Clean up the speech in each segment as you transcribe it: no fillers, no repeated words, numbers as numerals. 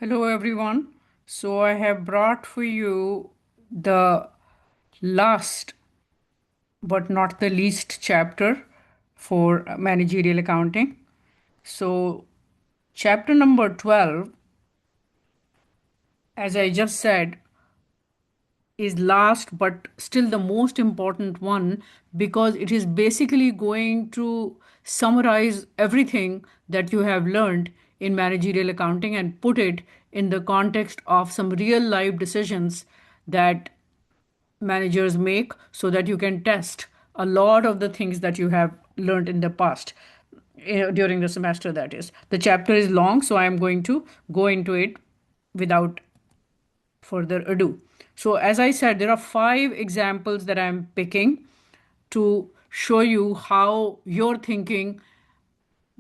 Hello, everyone. So, I have brought for you the last but not the least chapter for managerial accounting. So, chapter number 12, as I just said, is last but still the most important one because it is basically going to summarize everything that you have learned in managerial accounting and put it in the context of some real life decisions that managers make so that you can test a lot of the things that you have learned in the past during the semester. That is, the chapter is long, so I am going to go into it without further ado. So, as I said, there are five examples that I'm picking to show you how your thinking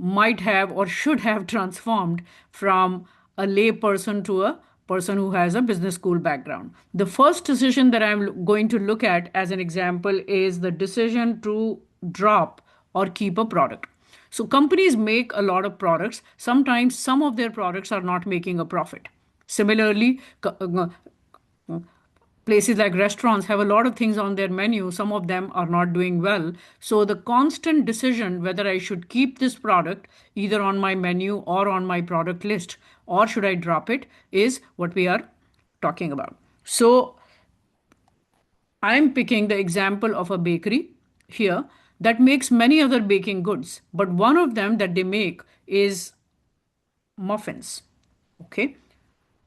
might have or should have transformed from a lay person to a person who has a business school background. The first decision that I'm going to look at as an example is the decision to drop or keep a product. So, companies make a lot of products. Sometimes some of their products are not making a profit. Similarly, places like restaurants have a lot of things on their menu. Some of them are not doing well. So the constant decision whether I should keep this product either on my menu or on my product list or should I drop it is what we are talking about. So I'm picking the example of a bakery here that makes many other baking goods, but one of them that they make is muffins. Okay.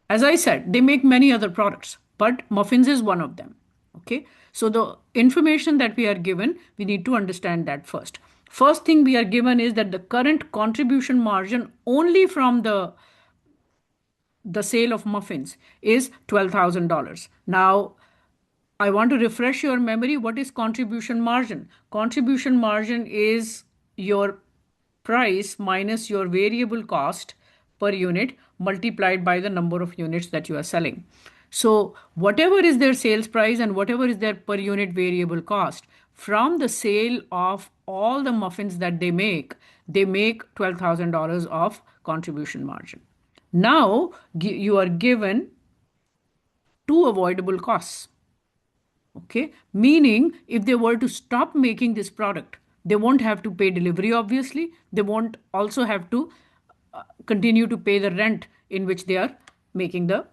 As I said, they make many other products, but muffins is one of them. Okay. So the information that we are given, we need to understand that first. First thing we are given is that the current contribution margin only from the sale of muffins is $12,000. Now, I want to refresh your memory. What is contribution margin? Contribution margin is your price minus your variable cost per unit multiplied by the number of units that you are selling. So, whatever is their sales price and whatever is their per unit variable cost, from the sale of all the muffins that they make $12,000 of contribution margin. Now, you are given two avoidable costs. Okay, meaning if they were to stop making this product, they won't have to pay delivery, obviously. They won't also have to continue to pay the rent in which they are making the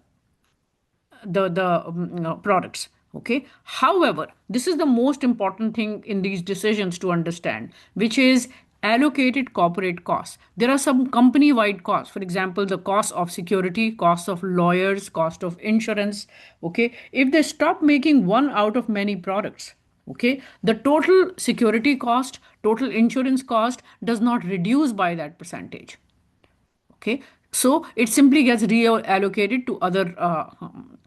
products. Okay, however, this is the most important thing in these decisions to understand, which is allocated corporate costs. There are some company wide costs, for example, the cost of security, cost of lawyers, cost of insurance. Okay, if they stop making one out of many products, okay, the total security cost, total insurance cost does not reduce by that percentage. Okay, so it simply gets reallocated to other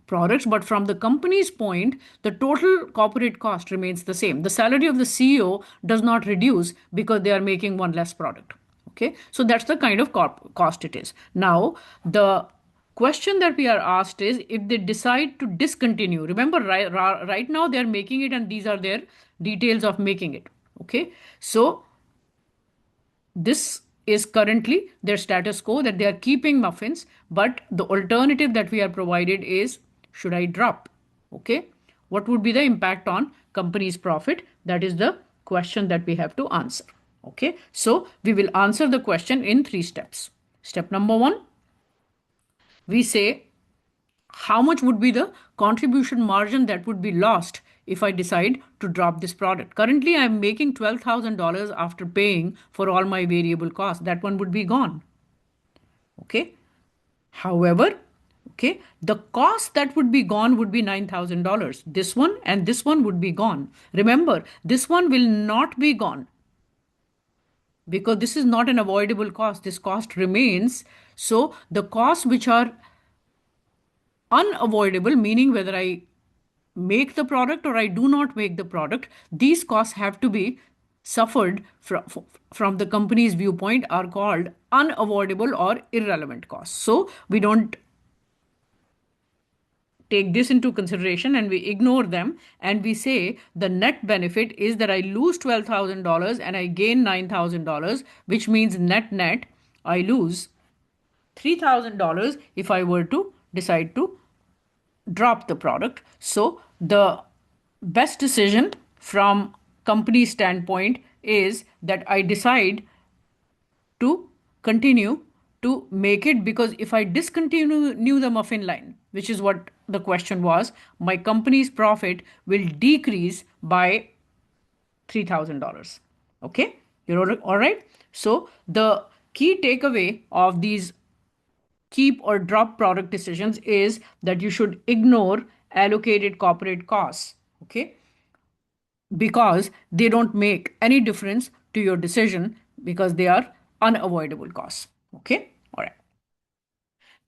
products, but from the company's point, the total corporate cost remains the same. The salary of the CEO does not reduce because they are making one less product. Okay, so that's the kind of cost it is. Now, the question that we are asked is if they decide to discontinue, remember, right now they are making it and these are their details of making it. Okay, so this is currently their status quo that they are keeping muffins, but the alternative that we are provided is should I drop? Okay, what would be the impact on company's profit? That is the question that we have to answer. Okay, so we will answer the question in three steps. Step number one, we say how much would be the contribution margin that would be lost if I decide to drop this product. Currently, I'm making $12,000 after paying for all my variable costs. That one would be gone. Okay. However, okay, the cost that would be gone would be $9,000. This one and this one would be gone. Remember, this one will not be gone because this is not an avoidable cost. This cost remains. So the costs which are unavoidable, meaning whether I make the product or I do not make the product, these costs have to be suffered from the company's viewpoint are called unavoidable or irrelevant costs. So we don't take this into consideration and we ignore them and we say the net benefit is that I lose $12,000 and I gain $9,000, which means net I lose $3,000 if I were to decide to drop the product. So the best decision from company standpoint is that I decide to continue to make it, because if I discontinue the muffin line, which is what the question was, my company's profit will decrease by $3,000. Okay, you're all right. So the key takeaway of these keep or drop product decisions is that you should ignore allocated corporate costs. Okay, because they don't make any difference to your decision because they are unavoidable costs. Okay, all right.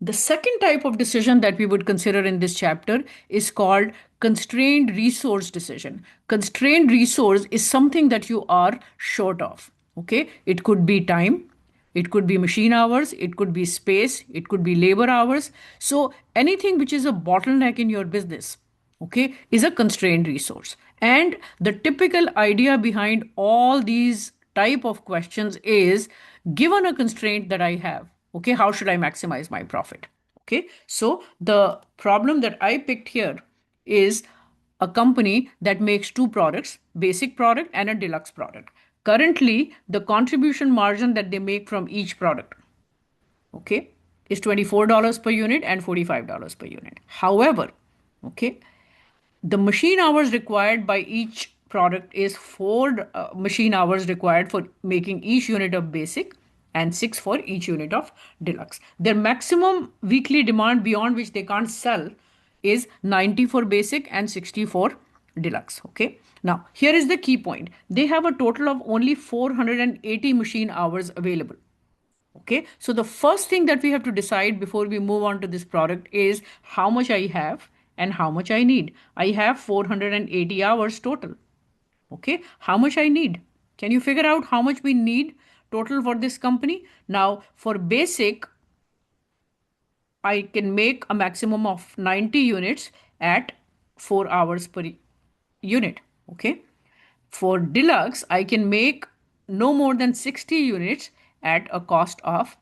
The second type of decision that we would consider in this chapter is called constrained resource decision. Constrained resource is something that you are short of. Okay, it could be time, it could be machine hours, it could be space, it could be labor hours. So anything which is a bottleneck in your business, okay, is a constrained resource. And the typical idea behind all these type of questions is, given a constraint that I have, okay, how should I maximize my profit? Okay, so the problem that I picked here is a company that makes two products, basic product and a deluxe product. Currently, the contribution margin that they make from each product, okay, is $24 per unit and $45 per unit. However, okay, the machine hours required by each product is 4 machine hours required for making each unit of basic and 6 for each unit of deluxe. Their maximum weekly demand beyond which they can't sell is 90 for basic and 60 for deluxe. Okay. Now, here is the key point. They have a total of only 480 machine hours available. Okay, so the first thing that we have to decide before we move on to this product is how much I have and how much I need. I have 480 hours total. Okay, how much I need? Can you figure out how much we need total for this company? Now, for basic, I can make a maximum of 90 units at 4 hours per unit. Okay, for deluxe, I can make no more than 60 units at a cost of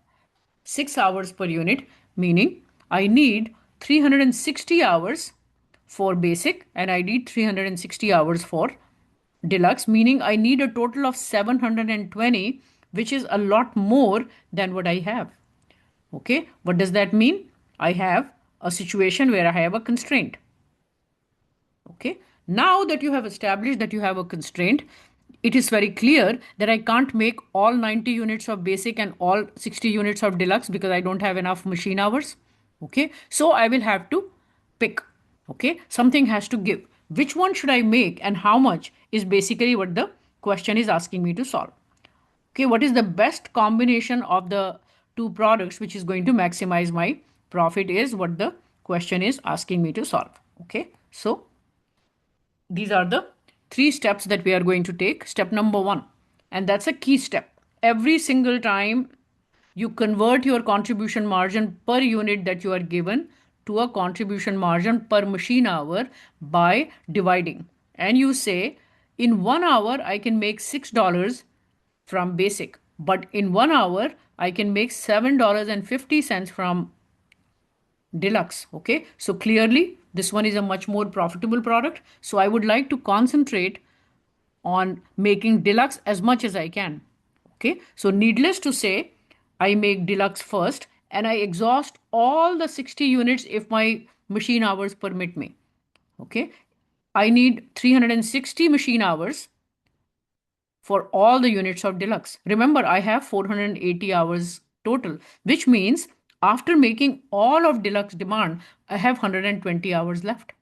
6 hours per unit, meaning I need 360 hours for basic and I need 360 hours for deluxe, meaning I need a total of 720, which is a lot more than what I have. Okay, what does that mean? I have a situation where I have a constraint. Okay, now that you have established that you have a constraint, it is very clear that I can't make all 90 units of basic and all 60 units of deluxe because I don't have enough machine hours. Okay, so I will have to pick. Okay, something has to give. Which one should I make and how much is basically what the question is asking me to solve. Okay, what is the best combination of the two products which is going to maximize my profit is what the question is asking me to solve. Okay, so these are the 3 steps that we are going to take. Step number 1, and that's a key step. Every single time you convert your contribution margin per unit that you are given to a contribution margin per machine hour by dividing. And you say, in 1 hour, I can make $6 from basic, but in 1 hour, I can make $7.50 from deluxe. Okay, so clearly this one is a much more profitable product, so I would like to concentrate on making deluxe as much as I can. Okay, so needless to say, I make deluxe first and I exhaust all the 60 units if my machine hours permit me. Okay, I need 360 machine hours for all the units of deluxe. Remember, I have 480 hours total, which means after making all of deluxe demand, I have 120 hours left.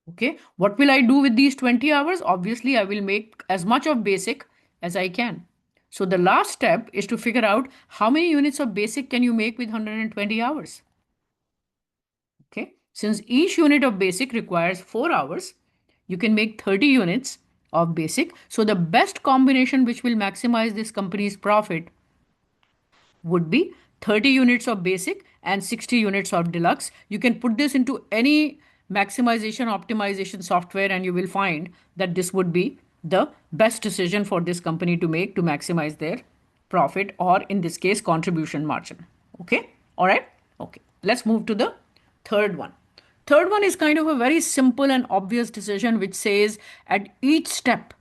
Okay, what will I do with these 20 hours? Obviously, I will make as much of basic as I can. So the last step is to figure out how many units of basic can you make with 120 hours. Okay, since each unit of basic requires 4 hours, you can make 30 units of basic. So the best combination which will maximize this company's profit would be 30 units of basic and 60 units of deluxe. You can put this into any maximization optimization software and you will find that this would be the best decision for this company to make to maximize their profit, or in this case contribution margin. Okay, All right. Okay. Let's move to the third one. Third one is kind of a very simple and obvious decision which says at each step,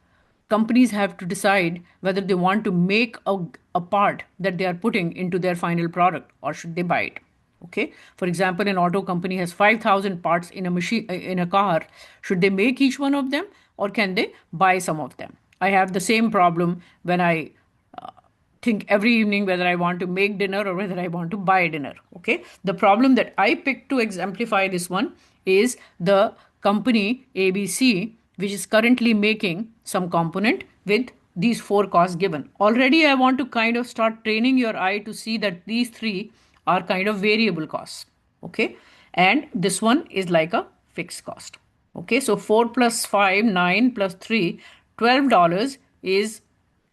companies have to decide whether they want to make a part that they are putting into their final product or should they buy it. Okay. For example, an auto company has 5,000 parts in a machine, in a car. Should they make each one of them or can they buy some of them? I have the same problem when I think every evening whether I want to make dinner or whether I want to buy dinner. Okay. The problem that I picked to exemplify this one is the company ABC, which is currently making some component with these four costs given. Already, I want to kind of start training your eye to see that these three are kind of variable costs. Okay. And this one is like a fixed cost. Okay. So 4 plus 5, 9 plus 3, $12 is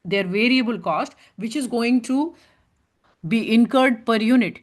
their variable cost, which is going to be incurred per unit.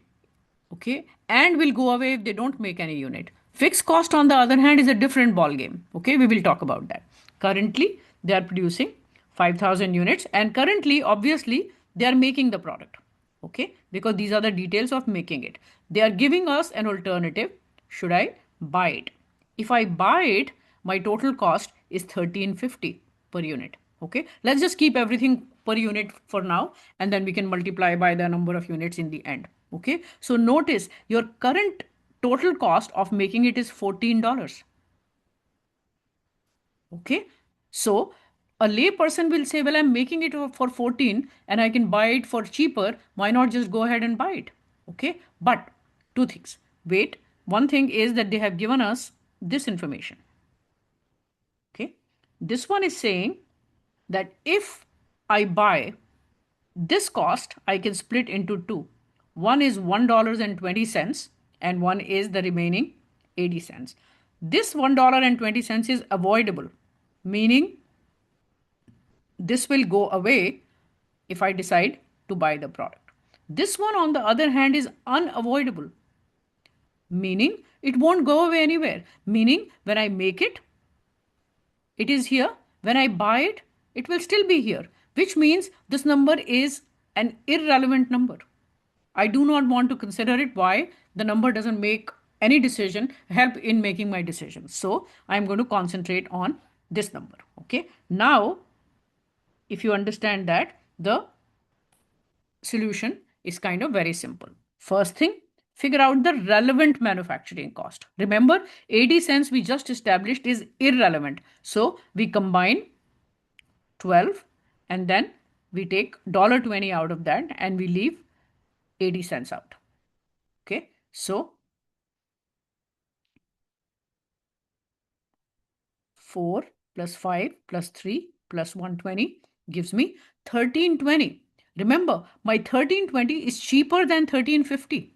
Okay. And will go away if they don't make any unit. Fixed cost, on the other hand, is a different ball game. Okay. We will talk about that. Currently, they are producing 5,000 units, and currently, obviously, they are making the product. Okay. Because these are the details of making it. They are giving us an alternative. Should I buy it? If I buy it, my total cost is 1350 per unit. Okay. Let's just keep everything per unit for now, and then we can multiply by the number of units in the end. Okay. So notice your current total cost of making it is $14. Okay. So a lay person will say, well, I'm making it for 14 and I can buy it for cheaper. Why not just go ahead and buy it? Okay. But two things. Wait. One thing is that they have given us this information. Okay. This one is saying that if I buy this cost, I can split into two. One is $1.20 and one is the remaining 80 cents. This $1.20 is avoidable, meaning this will go away if I decide to buy the product. This one, on the other hand, is unavoidable, meaning it won't go away anywhere. Meaning when I make it, it is here. When I buy it, it will still be here, which means this number is an irrelevant number. I do not want to consider it. Why? The number doesn't make any decision, help in making my decision. So I'm going to concentrate on this number. Okay. Now, if you understand that, the solution is kind of very simple. First thing, figure out the relevant manufacturing cost. Remember, 80 cents we just established is irrelevant. So we combine 12 and then we take $1.20 out of that and we leave 80 cents out. Okay. So 4 plus 5 plus 3 plus 120 gives me 1320. Remember, my 1320 is cheaper than 1350.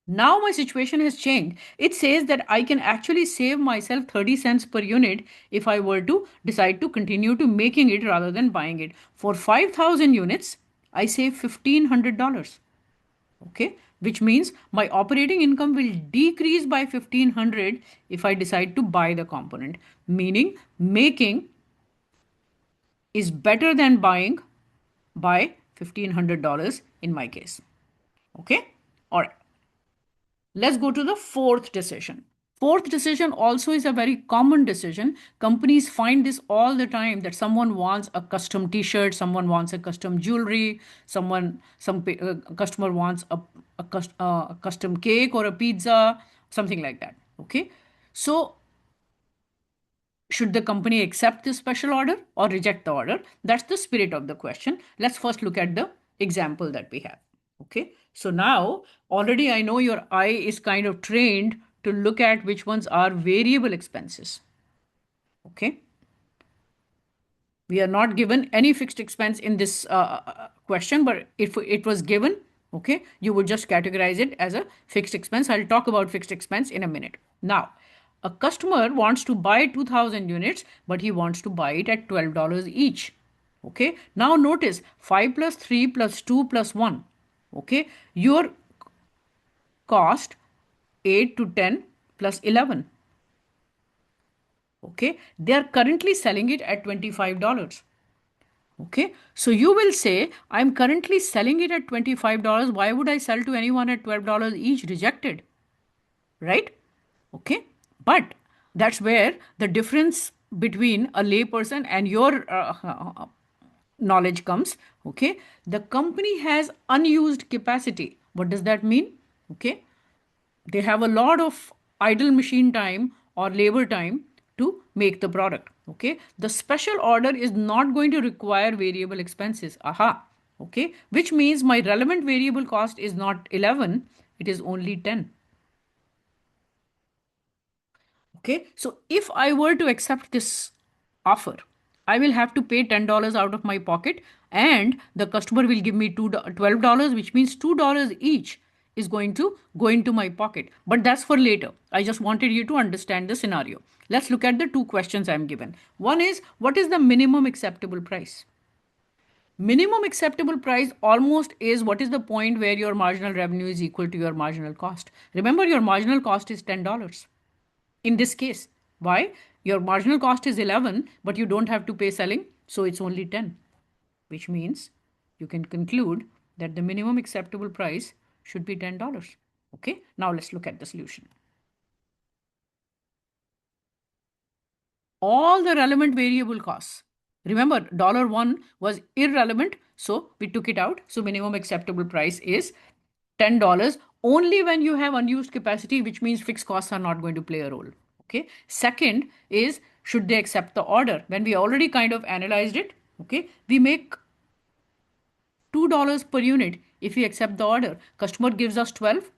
Now my situation has changed. It says that I can actually save myself 30 cents per unit if I were to decide to continue to making it rather than buying it. For 5,000 units, I save $1,500. Okay, which means my operating income will decrease by 1,500 if I decide to buy the component, meaning making is better than buying by $1,500 in my case. Okay, all right. Let's go to the fourth decision. Fourth decision also is a very common decision. Companies find this all the time that someone wants a custom t-shirt, someone wants a custom jewelry, some customer wants a custom cake or a pizza, something like that. Okay. So should the company accept this special order or reject the order? That's the spirit of the question. Let's first look at the example that we have. Okay. So now already I know your eye is kind of trained to look at which ones are variable expenses. Okay. We are not given any fixed expense in this question, but if it was given, okay, you would just categorize it as a fixed expense. I'll talk about fixed expense in a minute. Now, a customer wants to buy 2,000 units, but he wants to buy it at $12 each. Okay. Now notice 5 plus 3 plus 2 plus 1. Okay. Your cost 8 to 10 plus 11. Okay. They are currently selling it at $25. Okay, so you will say, I'm currently selling it at $25. Why would I sell to anyone at $12 each? Rejected, right? Okay, but that's where the difference between a layperson and your knowledge comes. Okay, the company has unused capacity. What does that mean? Okay, they have a lot of idle machine time or labor time to make the product. Okay, the special order is not going to require variable expenses. Aha. Okay, which means my relevant variable cost is not 11, it is only 10. Okay, so if I were to accept this offer, I will have to pay $10 out of my pocket, and the customer will give me $12, which means $2 each is going to go into my pocket. But that's for later. I just wanted you to understand the scenario. Let's look at the two questions I'm given. One is, what is the minimum acceptable price? Minimum acceptable price almost is what is the point where your marginal revenue is equal to your marginal cost. Remember, your marginal cost is $10 in this case. Why? Your marginal cost is 11, but you don't have to pay selling, so it's only 10, which means you can conclude that the minimum acceptable price should be $10. Okay, now let's look at the solution. All the relevant variable costs. Remember, $1 was irrelevant, so we took it out. So minimum acceptable price is $10 only when you have unused capacity, which means fixed costs are not going to play a role. Okay. Second is, should they accept the order? When we already kind of analyzed it, okay, we make $2 per unit if we accept the order. Customer gives us 12,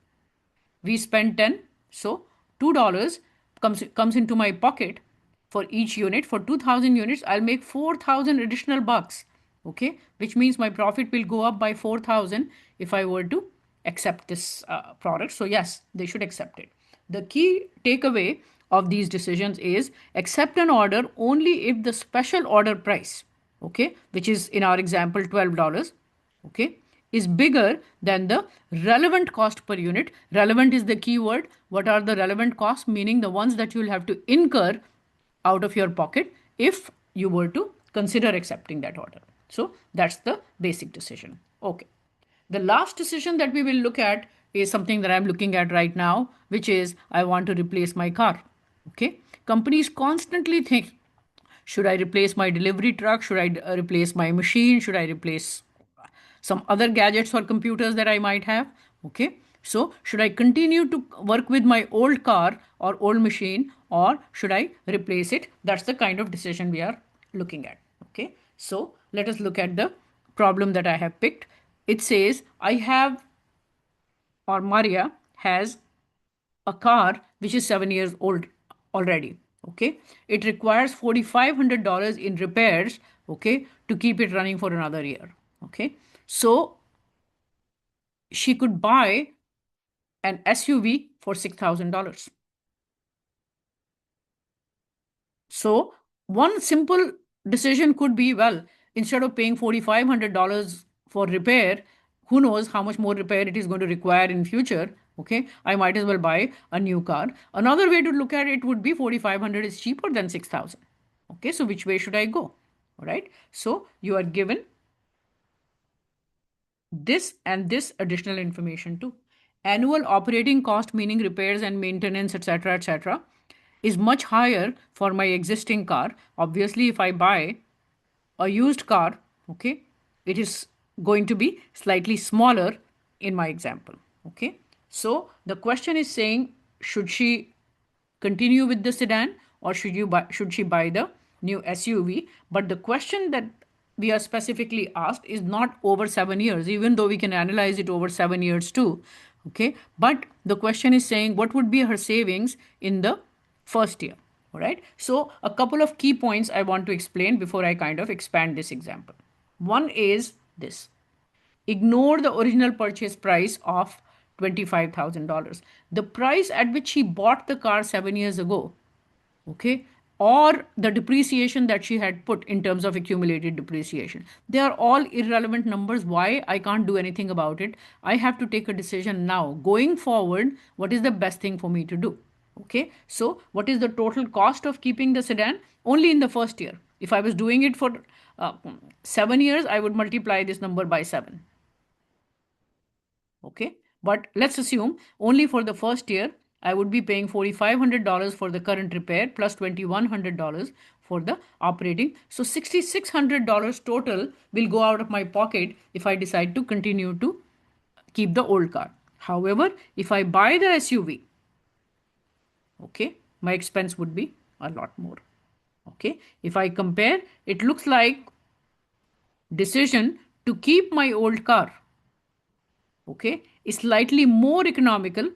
we spend 10, so $2 comes into my pocket for each unit. For 2000 units, I'll make 4000 additional bucks. Okay, which means my profit will go up by 4000 if I were to accept this product. So yes, they should accept it. The key takeaway of these decisions is, accept an order only if the special order price, okay, which is in our example $12, okay, is bigger than the relevant cost per unit. Relevant is the key word. What are the relevant costs? Meaning the ones that you'll have to incur out of your pocket if you were to consider accepting that order. So that's the basic decision. Okay. The last decision that we will look at is something that I'm looking at right now, which is, I want to replace my car. Okay. Companies constantly think, should I replace my delivery truck? Should I replace my machine? Should I replace some other gadgets or computers that I might have? Okay. So should I continue to work with my old car or old machine, or should I replace it? That's the kind of decision we are looking at. Okay. So let us look at the problem that I have picked. It says, I have, or Maria has, a car which is 7 years old already. Okay. It requires $4,500 in repairs, okay, to keep it running for another year. Okay. So she could buy an SUV for $6,000. So one simple decision could be, well, instead of paying $4,500 for repair, who knows how much more repair it is going to require in future. Okay, I might as well buy a new car. Another way to look at it would be 4,500 is cheaper than 6,000. Okay, so which way should I go? All right, so you are given this and this additional information too. Annual operating cost, meaning repairs and maintenance, etc., is much higher for my existing car. Obviously, if I buy a used car, okay, it is going to be slightly smaller in my example. Okay, so the question is saying, should she continue with the sedan, or should she buy the new SUV? But the question that we are specifically asked is not over 7 years, even though we can analyze it over 7 years too. Okay, but the question is saying, what would be her savings in the first year? All right, so a couple of key points I want to explain before I kind of expand this example. One is this: ignore the original purchase price of $25,000. The price at which she bought the car 7 years ago, okay, or the depreciation that she had put in terms of accumulated depreciation, they are all irrelevant numbers. Why? I can't do anything about it. I have to take a decision now. Going forward, what is the best thing for me to do? Okay, so what is the total cost of keeping the sedan? Only in the first year. If I was doing it for 7 years, I would multiply this number by 7. Okay, but let's assume only for the first year, I would be paying $4,500 for the current repair plus $2,100 for the operating. So $6,600 total will go out of my pocket if I decide to continue to keep the old car. However, if I buy the SUV, okay, my expense would be a lot more. Okay, if I compare, it looks like decision to keep my old car, okay, is slightly more economical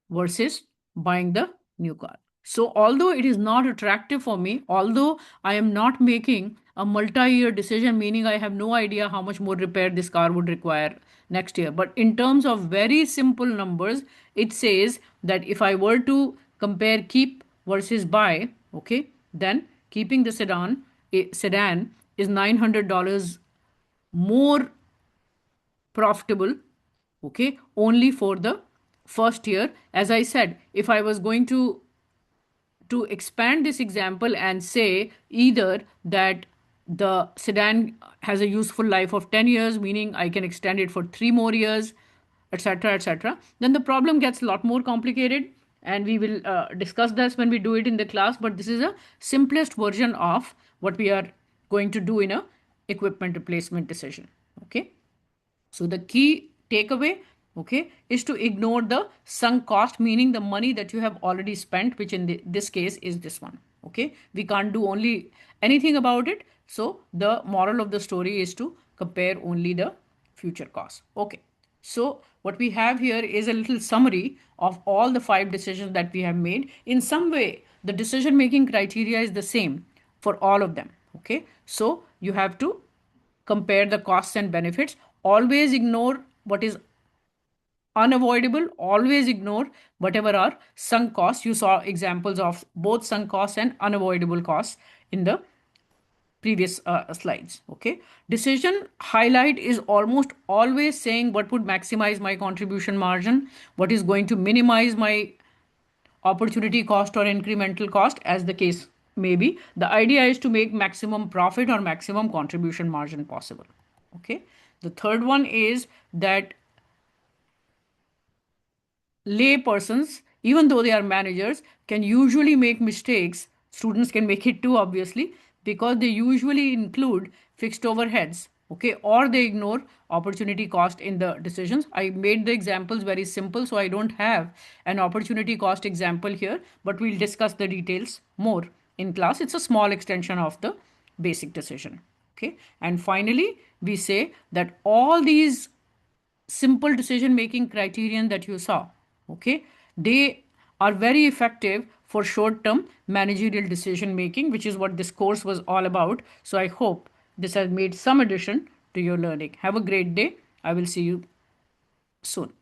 versus buying the new car. So although it is not attractive for me, although I am not making a multi-year decision, meaning I have no idea how much more repair this car would require next year, but in terms of very simple numbers, it says that if I were to compare keep versus buy, okay, then keeping the sedan is $900 more profitable, okay, only for the first year. As I said, if I was going to expand this example and say either that the sedan has a useful life of 10 years, meaning I can extend it for 3 more years, etc., etc., then the problem gets a lot more complicated, and we will discuss this when we do it in the class. But this is a simplest version of what we are going to do in a equipment replacement decision. Okay, so the key takeaway, okay, is to ignore the sunk cost, meaning the money that you have already spent, which in this case is this one. Okay, we can't do only anything about it. So the moral of the story is to compare only the future costs. Okay, so what we have here is a little summary of all the 5 decisions that we have made. In some way, the decision making criteria is the same for all of them. Okay, so you have to compare the costs and benefits. Always ignore what is unavoidable. Always ignore whatever are sunk costs. You saw examples of both sunk costs and unavoidable costs in the previous slides. Okay, decision highlight is almost always saying what would maximize my contribution margin, what is going to minimize my opportunity cost or incremental cost, as the case may be. The idea is to make maximum profit or maximum contribution margin possible. Okay, the third one is that lay persons, even though they are managers, can usually make mistakes. Students can make it too, obviously, because they usually include fixed overheads, okay, or they ignore opportunity cost in the decisions. I made the examples very simple, so I don't have an opportunity cost example here, but we'll discuss the details more in class. It's a small extension of the basic decision. Okay, and finally, we say that all these simple decision making criterion that you saw, okay, they are very effective for short term managerial decision making, which is what this course was all about. So I hope this has made some addition to your learning. Have a great day. I will see you soon.